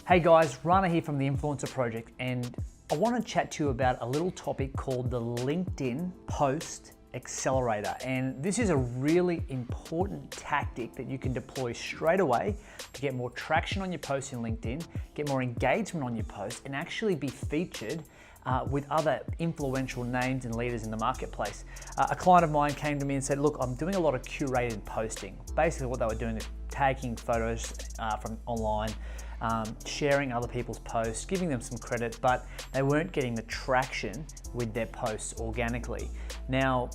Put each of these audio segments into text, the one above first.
Hey guys, Rana here from the Influencer Project, and I want to chat to you about a little topic called the LinkedIn Post Accelerator. And this is a really important tactic that you can deploy straight away to get more traction on your posts in LinkedIn, get more engagement on your posts, and actually be featured with other influential names and leaders in the marketplace. A client of mine came to me and said, look, I'm doing a lot of curated posting. Basically what they were doing is taking photos from online, sharing other people's posts, giving them some credit, but they weren't getting the traction with their posts organically. Now,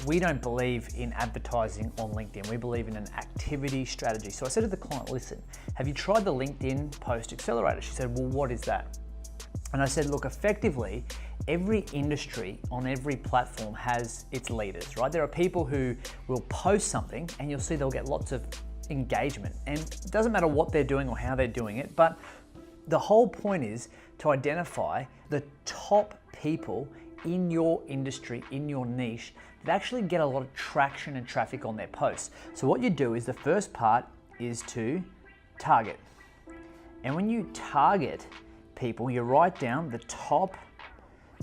we don't believe in advertising on LinkedIn. We believe in an activity strategy. So I said to the client, listen, have you tried the LinkedIn Post Accelerator? She said, well, what is that? And I said, look, effectively, every industry on every platform has its leaders, right? There are people who will post something and you'll see they'll get lots of engagement, and it doesn't matter what they're doing or how they're doing it, but the whole point is to identify the top people in your industry, in your niche, that actually get a lot of traction and traffic on their posts. So what you do is the first part is to target. And when you target people, you write down the top,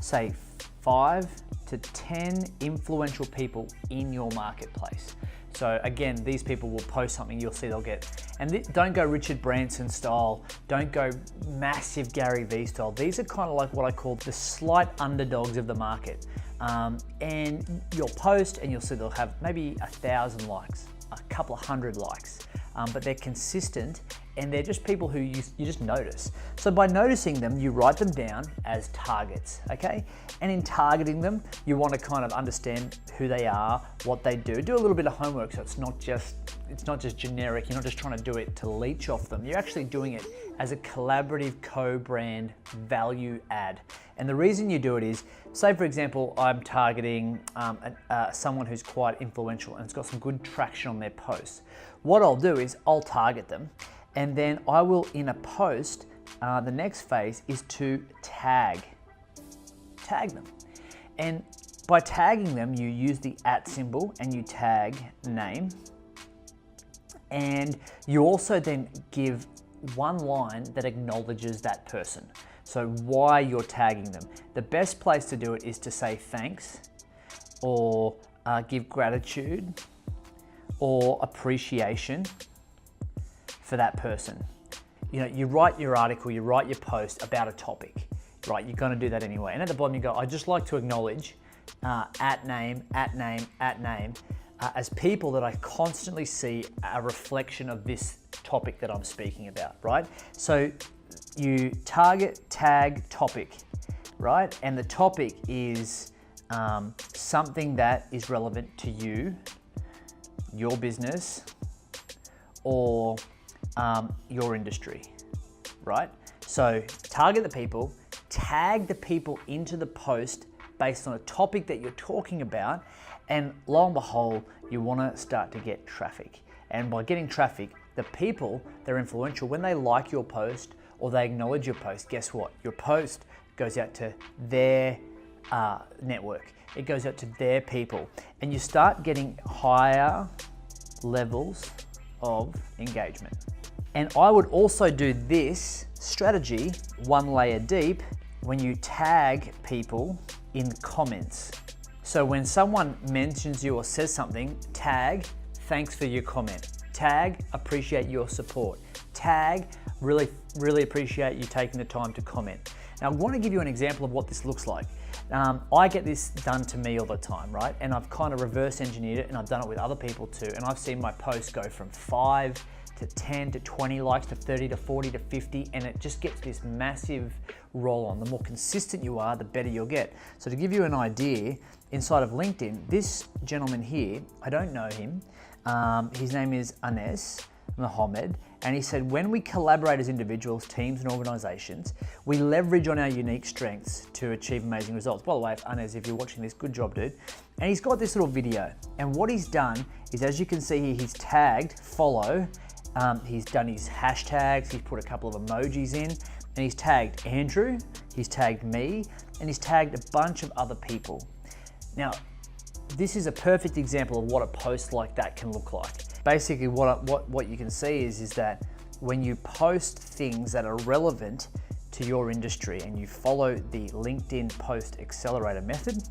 say 5 to 10 influential people in your marketplace. So again, these people will post something, you'll see they'll get, and don't go Richard Branson style, don't go massive Gary Vee style. These are kind of like what I call the slight underdogs of the market. And you'll post and you'll see they'll have maybe 1,000 likes, a couple of hundred likes, but they're consistent and they're just people who you just notice. So by noticing them, you write them down as targets, okay? And in targeting them, you want to kind of understand who they are, what they do. Do a little bit of homework so it's not just generic. You're not just trying to do it to leech off them. You're actually doing it as a collaborative co-brand value add. And the reason you do it is, say for example, I'm targeting someone who's quite influential and it's got some good traction on their posts. What I'll do is I'll target them, and then I will, in a post, the next phase is to tag them. And by tagging them, you use the @ symbol and you tag name. And you also then give one line that acknowledges that person. So why you're tagging them. The best place to do it is to say thanks, or give gratitude, or appreciation for that person. You know, you write your article, you write your post about a topic, right? You're gonna do that anyway. And at the bottom you go, I'd just like to acknowledge @ name, as people that I constantly see a reflection of this topic that I'm speaking about, right? So you target, tag, topic, right? And the topic is something that is relevant to you, your business, or your industry, right? So target the people, tag the people into the post based on a topic that you're talking about, and lo and behold, you want to start to get traffic. And by getting traffic, the people that are influential, when they like your post or they acknowledge your post, guess what? Your post goes out to their network. It goes out to their people, and you start getting higher levels of engagement. And I would also do this strategy one layer deep when you tag people in comments. So when someone mentions you or says something, tag, thanks for your comment. Tag, appreciate your support. Tag, really appreciate you taking the time to comment. Now I want to give you an example of what this looks like. I get this done to me all the time, right? And I've kind of reverse engineered it, and I've done it with other people too. And I've seen my posts go from 5 to 10 to 20 likes to 30 to 40 to 50, and it just gets this massive roll on. The more consistent you are, the better you'll get. So to give you an idea, inside of LinkedIn, this gentleman here, I don't know him, his name is Anes Mohammed, and he said, when we collaborate as individuals, teams and organizations, we leverage on our unique strengths to achieve amazing results. By the way, Anes, if you're watching this, good job, dude. And he's got this little video, and what he's done is, as you can see here, he's tagged follow, he's done his hashtags, he's put a couple of emojis in, and he's tagged Andrew, he's tagged me, and he's tagged a bunch of other people. Now, this is a perfect example of what a post like that can look like. Basically, what you can see is that when you post things that are relevant to your industry and you follow the LinkedIn Post Accelerator method,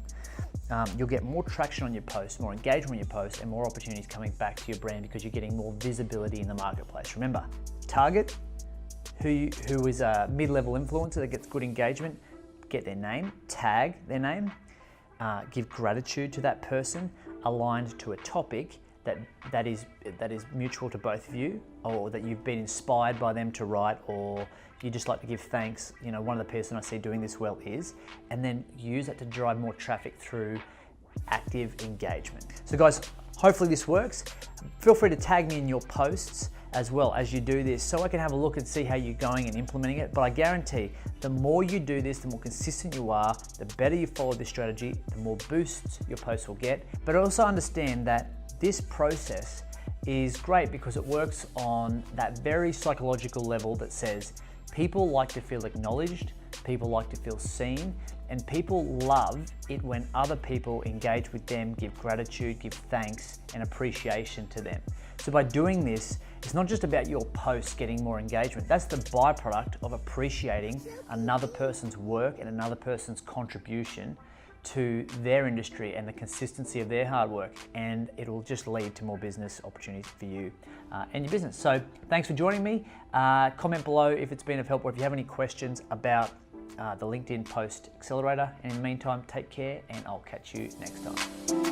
you'll get more traction on your posts, more engagement on your posts, and more opportunities coming back to your brand because you're getting more visibility in the marketplace. Remember, target who is a mid-level influencer that gets good engagement, get their name, tag their name, give gratitude to that person aligned to a topic that is mutual to both of you, or that you've been inspired by them to write, or you just like to give thanks. You know, one of the person I see doing this well is, and then use that to drive more traffic through active engagement. So guys, hopefully this works. Feel free to tag me in your posts as well as you do this, so I can have a look and see how you're going and implementing it. But I guarantee the more you do this, the more consistent you are, the better you follow this strategy, the more boosts your posts will get. But also understand that this process is great because it works on that very psychological level that says people like to feel acknowledged, people like to feel seen, and people love it when other people engage with them, give gratitude, give thanks and appreciation to them. So by doing this, it's not just about your posts getting more engagement. That's the byproduct of appreciating another person's work and another person's contribution to their industry and the consistency of their hard work, and it'll just lead to more business opportunities for you and your business. So thanks for joining me. Comment below if it's been of help, or if you have any questions about the LinkedIn Post Accelerator. And in the meantime, take care, and I'll catch you next time.